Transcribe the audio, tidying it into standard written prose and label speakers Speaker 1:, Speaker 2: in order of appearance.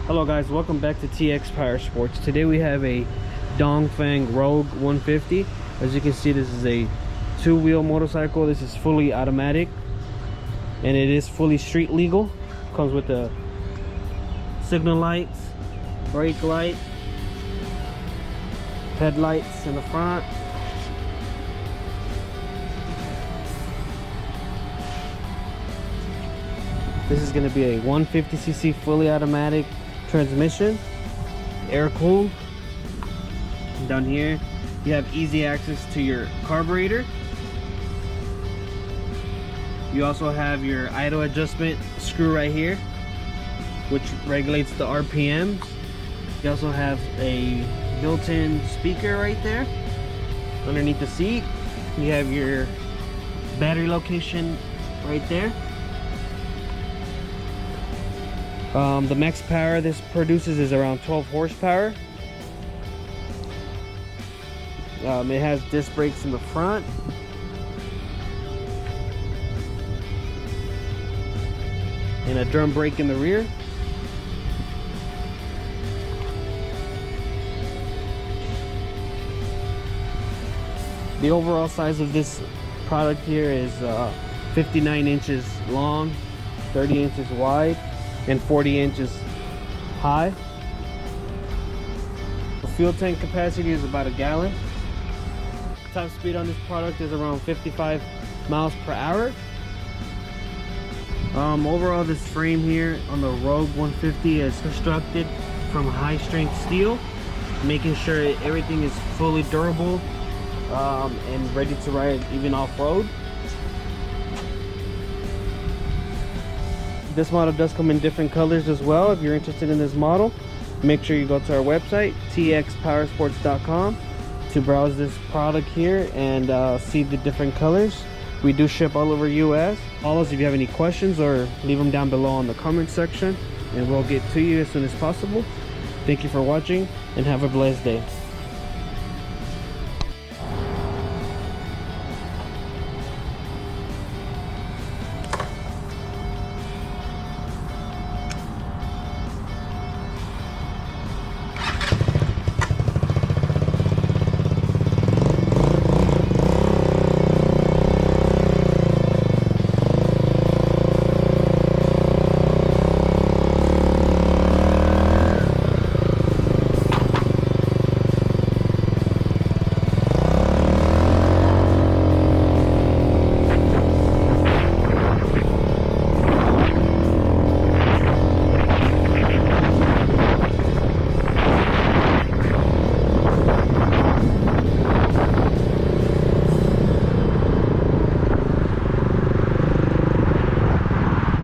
Speaker 1: Hello guys, welcome back to TX Power Sports. Today we have a DongFang Rogue 150. As you can see, this is a two-wheel motorcycle. This is fully automatic and it is fully street legal. Comes with the signal lights, brake light, headlights in the front. This is going to be a 150cc fully automatic transmission, air cooled. Down here you have easy access to your carburetor. You also have your idle adjustment screw right here, which regulates the RPMs. You also have a built-in speaker right there underneath the seat. You have your battery location right there. The max power this produces is around 12 horsepower. It has disc brakes in the front. And a drum brake in the rear. The overall size of this product here is 59 inches long, 30 inches wide, and 40 inches high. The fuel tank capacity is about a gallon. Top speed on this product is around 55 miles per hour. Overall, this frame here on the Rogue 150 is constructed from high strength steel, making sure everything is fully durable and ready to ride even off-road. This model does come in different colors as well. If you're interested in this model, make sure you go to our website, txpowersports.com, to browse this product here and see the different colors. We do ship all over US. Call us if you have any questions or leave them down below in the comment section and we'll get to you as soon as possible. Thank you for watching and have a blessed day.